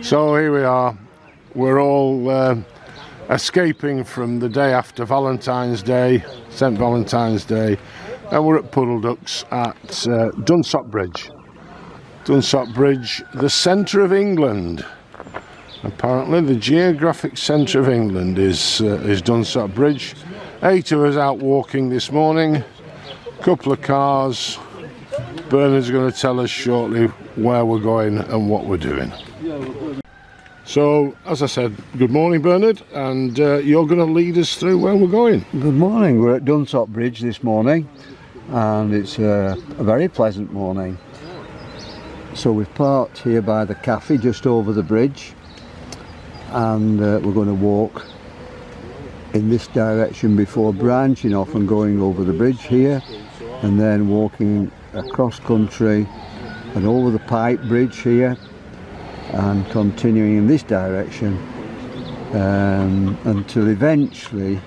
So here we are. We're all escaping from the day after Valentine's Day, St Valentine's Day, and we're at Puddle Ducks at Dunsop Bridge. Dunsop Bridge, the centre of England. Apparently the geographic centre of England is Dunsop Bridge. 8 of us out walking this morning, couple of cars. Bernard's going to tell us shortly where we're going and what we're doing. So, as I said, good morning Bernard, and you're going to lead us through where we're going. Good morning, we're at Dunsop Bridge this morning, and it's a very pleasant morning. So we've parked here by the cafe just over the bridge, and we're going to walk in this direction before branching off and going over the bridge here, and then walking across country and over the pipe bridge here and continuing in this direction until eventually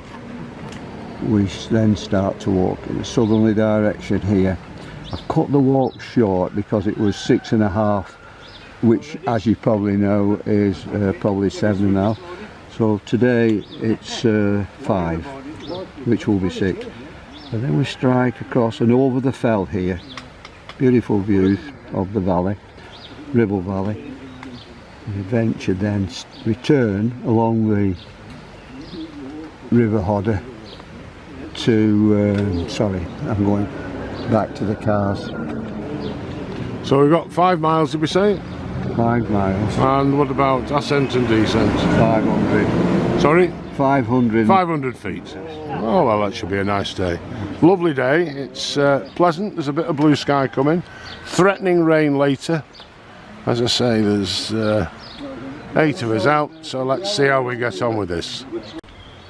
we then start to walk in a southerly direction here. I've cut the walk short because it was 6.5, which, as you probably know, is probably 7.5. So today it's 5, which will be 6. And then we strike across and over the fell here. Beautiful views of the valley, Ribble Valley. And eventually then return along the River Hodder to, sorry, I'm going back to the cars. So we've got 5 miles, did we say? 5 miles. And what about ascent and descent? 500. Sorry? 500. 500 feet. Oh well, that should be a nice day. Lovely day. It's pleasant. There's a bit of blue sky coming. Threatening rain later. As I say, there's 8 of us out, so let's see how we get on with this.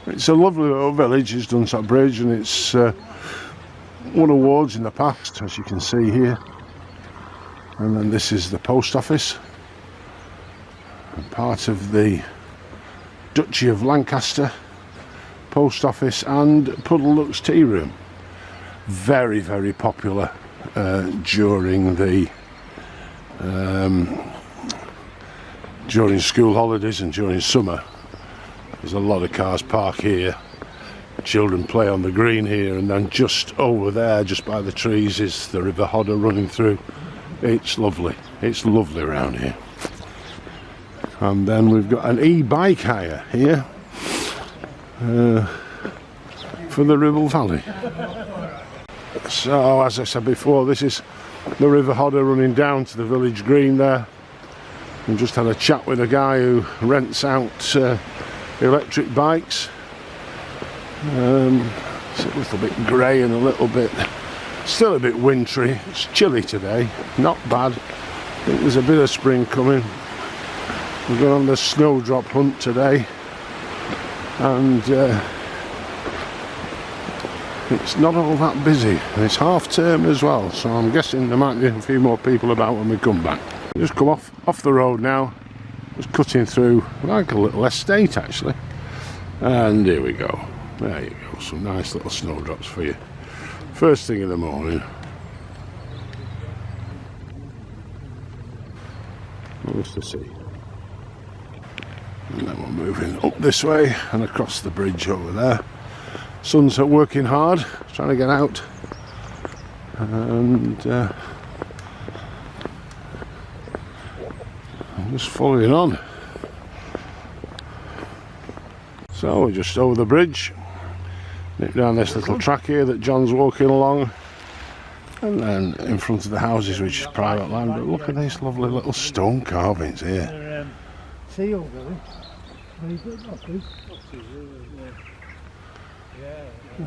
It's a lovely little village, it's Dunsop Bridge, and it's won awards in the past, as you can see here. And then this is the post office, part of the Duchy of Lancaster post office, and Puddle Ducks tea room. Very, very popular during school holidays and during summer. There's a lot of cars park here. Children play on the green here, and then just over there, just by the trees, is the River Hodder running through. It's lovely. It's lovely around here. And then we've got an e-bike hire here for the Ribble Valley. So, as I said before, this is the River Hodder running down to the village green there. And just had a chat with a guy who rents out electric bikes. It's a little bit grey and a little bit, still a bit wintry. It's chilly today, not bad. I think there's a bit of spring coming. We're going on the snowdrop hunt today, and it's not all that busy, and it's half term as well, so I'm guessing there might be a few more people about when we come back. Just come off the road now, just cutting through like a little estate actually, and here we go. There you go, some nice little snowdrops for you first thing in the morning. Nice to see. And then we're moving up this way and across the bridge over there. Sun's working hard, trying to get out, and I'm just following on. So we're just over the bridge, nip down this little track here that John's walking along, and then in front of the houses, which is private land. But look at these lovely little stone carvings here. Seal, really.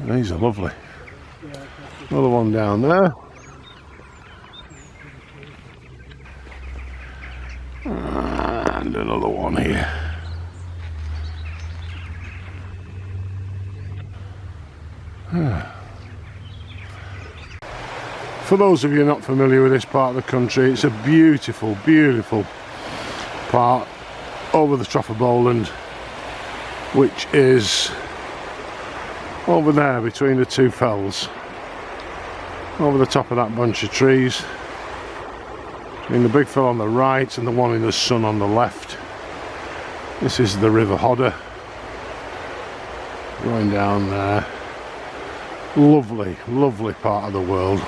These are lovely. Another one down there. And another one here. For those of you not familiar with this part of the country, it's a beautiful, beautiful part over the Trough of Bowland, which is over there between the two fells, over the top of that bunch of trees. the big fell on the right and the one in the sun on the left. This is the River Hodder going down there. Lovely, lovely part of the world.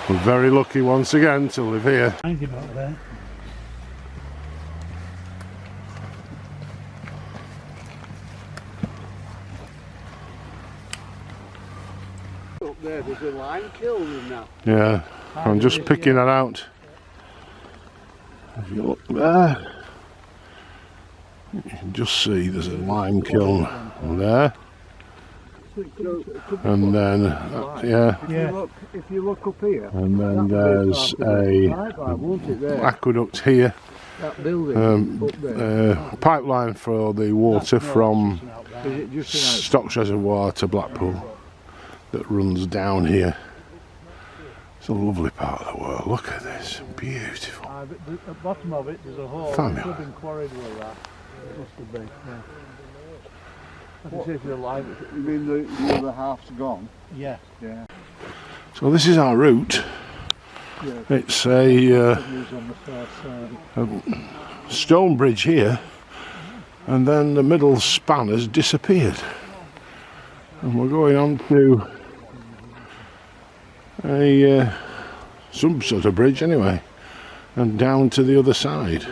We're very lucky once again to live here. Thank you about that. Up there, there's a lime kiln in that. Yeah, I'm just picking that out. If you look there, you can just see there's a lime kiln there. And then, If you look up here, and then there's a aqueduct here, that building up there. pipeline for the water from Stocks Reservoir to Blackpool that runs down here. It's a lovely part of the world. Look at this, beautiful. At the bottom of it, there's a hole. Fabulous. It could have been quarried with that. It must have been. Yeah. I can see if you're alive. You mean the other half's gone? Yeah. Yeah. So this is our route. Yeah. It's a On the far side. stone bridge here, and then the middle span has disappeared. And we're going on to a some sort of bridge anyway, and down to the other side.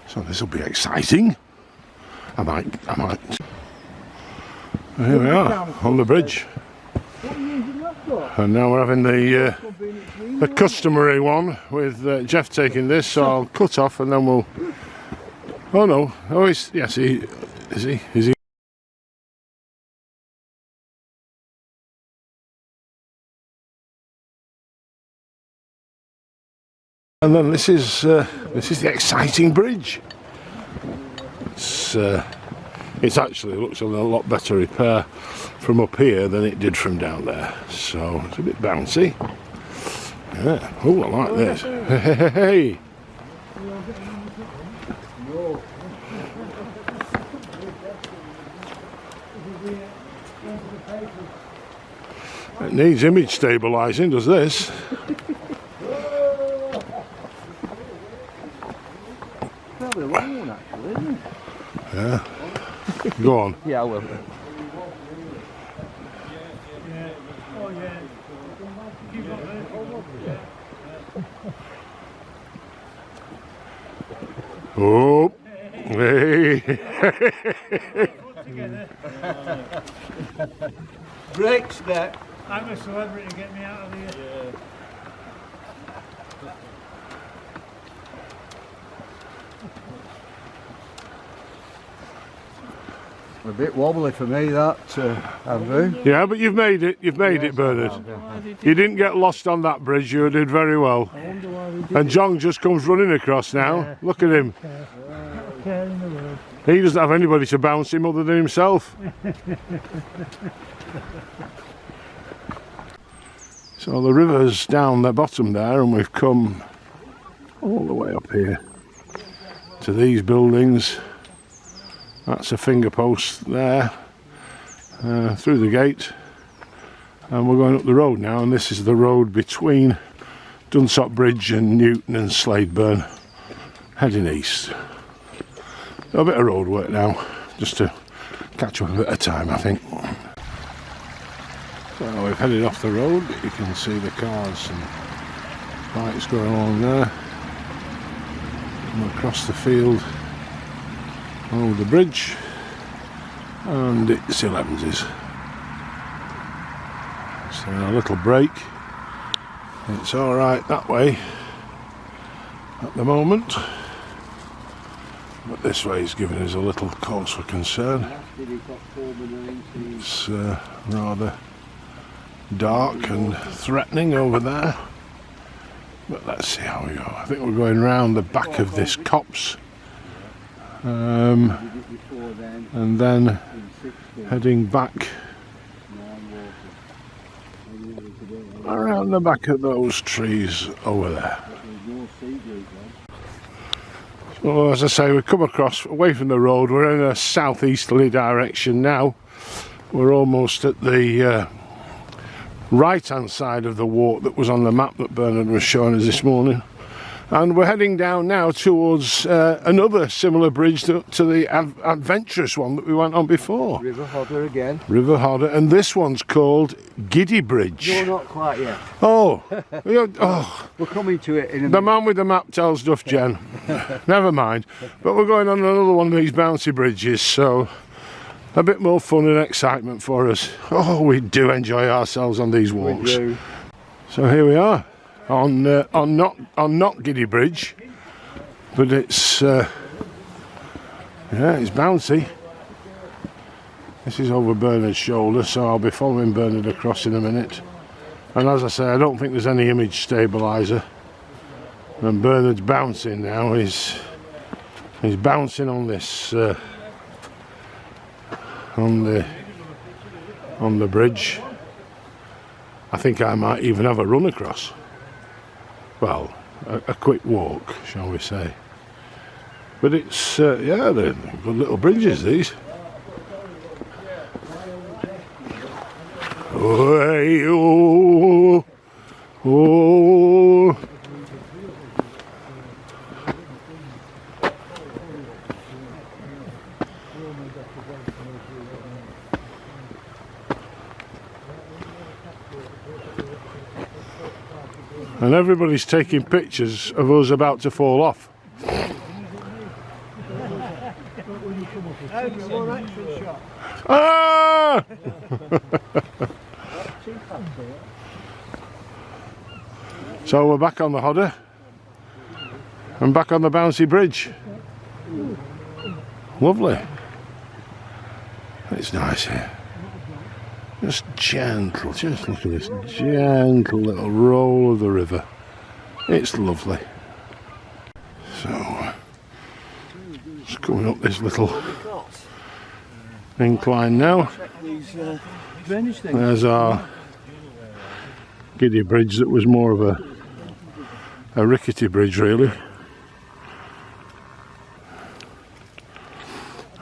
So this will be exciting. I might. Here we are on the bridge, and now we're having the customary one with Jeff taking this. So I'll cut off, and then we'll. Oh no! Oh, yes. Is he? And then this is the exciting bridge. It actually looks in a lot better repair from up here than it did from down there. So it's a bit bouncy. Yeah. Oh, I like this. Hey. It needs image stabilising, does this? Fairly long one actually, isn't it? Yeah. Go on. Yeah, I will. Oh yeah. You got Oh. Hey. Breaks that. I'm a celebrity, get me out of here. A bit wobbly for me, that, Andrew. Yeah, but you've made it. You've made it, Bernard. You didn't get lost on that bridge. You did very well. And John just comes running across now. Look at him. Care in the world. He doesn't have anybody to bounce him other than himself. So the river's down the bottom there, and we've come all the way up here to these buildings. That's a finger post there, through the gate, and we're going up the road now, and this is the road between Dunsop Bridge and Newton and Sladeburn, heading east. So a bit of road work now, just to catch up a bit of time, I think. So we've headed off the road. You can see the cars and bikes going along there. Come across the field, over the bridge, and it's 11s. So a little break. It's all right that way at the moment, but this way is giving us a little cause for concern. It's rather dark and threatening over there, but let's see how we go. I think we're going round the back of this copse, and then heading back around the back of those trees over there. So as I say, we've come across away from the road. We're in a southeasterly direction now. We're almost at the right hand side of the walk that was on the map that Bernard was showing us this morning. And we're heading down now towards another similar bridge to the adventurous one that we went on before. River Hodder again. River Hodder, and this one's called Giddy Bridge. You're not quite yet. Oh, oh. We're coming to it in a minute. The man with the map tells stuff, Jen. Never mind. But we're going on another one of these bouncy bridges, so a bit more fun and excitement for us. Oh, we do enjoy ourselves on these walks. We do. So here we are. On not Giddy Bridge, but it's yeah, it's bouncy. This is over Bernard's shoulder, so I'll be following Bernard across in a minute. And as I say, I don't think there's any image stabilizer. And Bernard's bouncing now. He's bouncing on this on the bridge. I think I might even have a run across. Well, a quick walk, shall we say. But it's, yeah, they're good little bridges, these. Oh, oh. And everybody's taking pictures of us about to fall off. Ah! So we're back on the Hodder and back on the bouncy bridge. Lovely. It's nice here. Just gentle, just look at this gentle little roll of the river. It's lovely. So, just coming up this little incline now. There's our Giddy Bridge that was more of a rickety bridge really.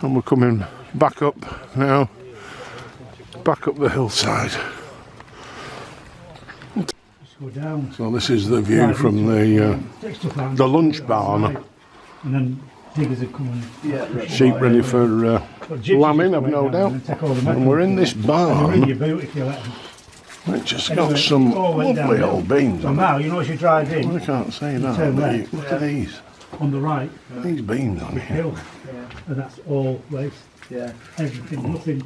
And we're coming back up now. Back up the hillside. So this is the view from the lunch barn. And then diggers are coming. Sheep ready for lambing, I've no doubt. And we're in this barn. It just got some lovely old beams So on now, you know, as you drive it. in, I can't say that. turn But left. look at these. on the right, These beams on here. hill, and that's all waste. Yeah. Everything, nothing.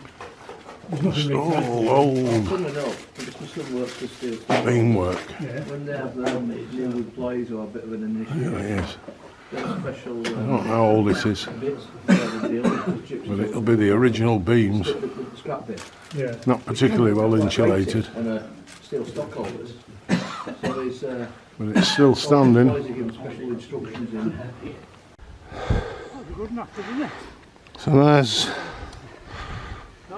There's nothing All really old Some are not, but it's some work to still. beam work. yeah. When they have deal with blaze or a bit of an There initiative, it is. there's special I don't know how old this is, bits where they deal with chips. but it'll be the original beams. Scrap bit. Yeah. Not particularly well insulated, And steel stock holders. So there's but it's still standing. blaze give them special instructions in. Good enough, isn't it? So there's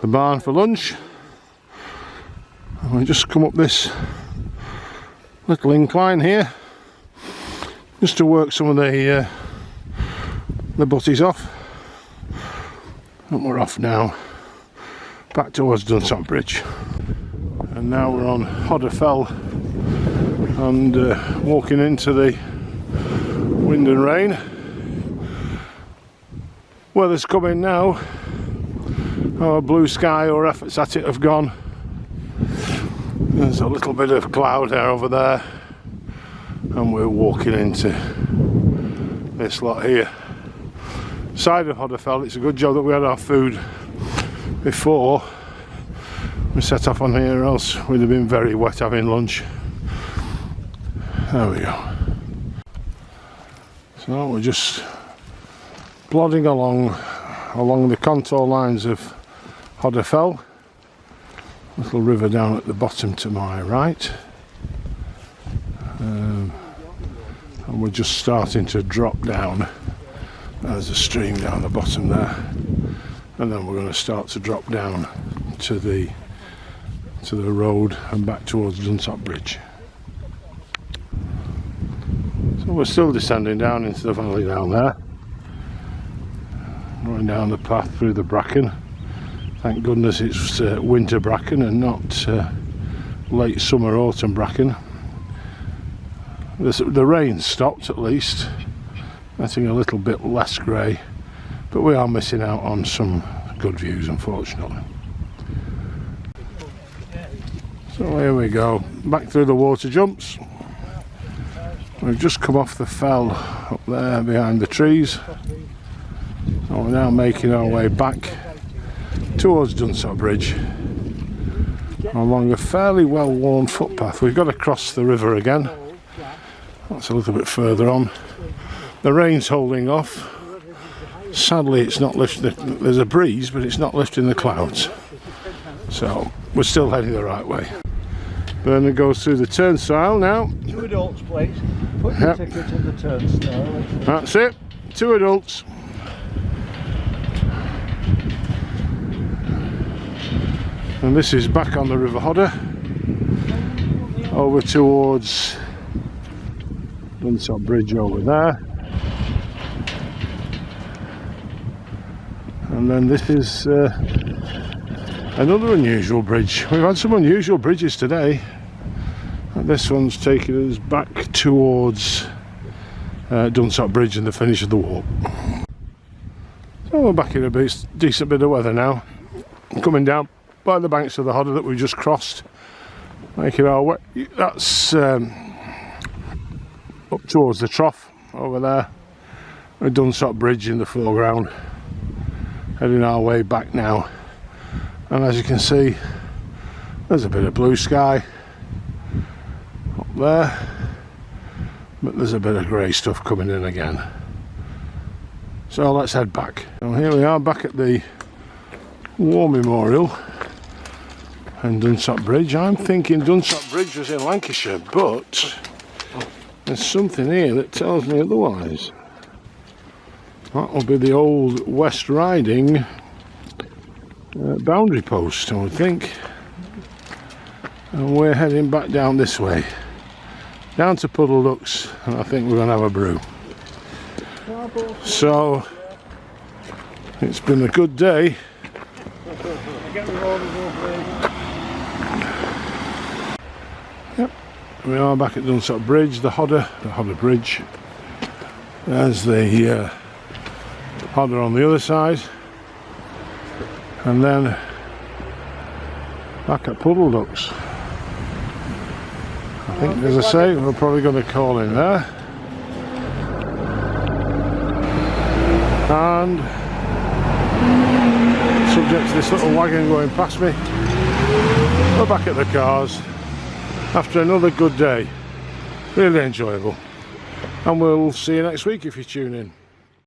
the barn for lunch. And we just come up this little incline here, just to work some of the butties off. And we're off now, back towards Dunsop Bridge. And now we're on Hodder Fell and walking into the wind and rain. Weather's coming now. Our blue sky or efforts at it have gone. There's a little bit of cloud there over there, and we're walking into this lot here. Side of Hodder Fell. It's a good job that we had our food before we set off on here, or else we'd have been very wet having lunch. There we go. So we're just plodding along the contour lines of Hodder Fell. Little river down at the bottom to my right. And we're just starting to drop down. There's a stream down the bottom there. And then we're going to start to drop down to the road and back towards Dunsop Bridge. So we're still descending down into the valley down there. Going down the path through the bracken. Thank goodness it's winter bracken and not late summer autumn bracken. The rain stopped at least, getting a little bit less grey, but we are missing out on some good views, unfortunately. So here we go, back through the water jumps. We've just come off the fell up there behind the trees. So we're now making our way back towards Dunsop Bridge along a fairly well-worn footpath. We've got to cross the river again. That's a little bit further on. The rain's holding off. Sadly, it's not lifting. There's a breeze, but it's not lifting the clouds. So we're still heading the right way. Bernard goes through the turnstile now. 2 adults, please. Put your ticket in the turnstile. That's it. 2 adults. And this is back on the River Hodder, over towards Dunsop Bridge over there. And then this is another unusual bridge. We've had some unusual bridges today. And this one's taking us back towards Dunsop Bridge and the finish of the walk. So we're back in a decent bit of weather now. Coming down by the banks of the Hodder that we just crossed, making our way. That's up towards the trough over there, with Dunsop Bridge in the foreground. Heading our way back now, and as you can see, there's a bit of blue sky up there, but there's a bit of grey stuff coming in again. So let's head back. So here we are back at the War Memorial and Dunsop Bridge. I'm thinking Dunsop Bridge was in Lancashire, but there's something here that tells me otherwise. That will be the old West Riding boundary post, I would think. And we're heading back down this way, down to Puddle Ducks, and I think we're going to have a brew. So it's been a good day. Yep, we are back at Dunsop Bridge, the Hodder Bridge. There's the Hodder on the other side, and then back at Puddle Ducks. I think, as I say, we're probably going to call in there. And subject to this little wagon going past me, we're back at the cars after another good day. Really enjoyable. And we'll see you next week if you tune in.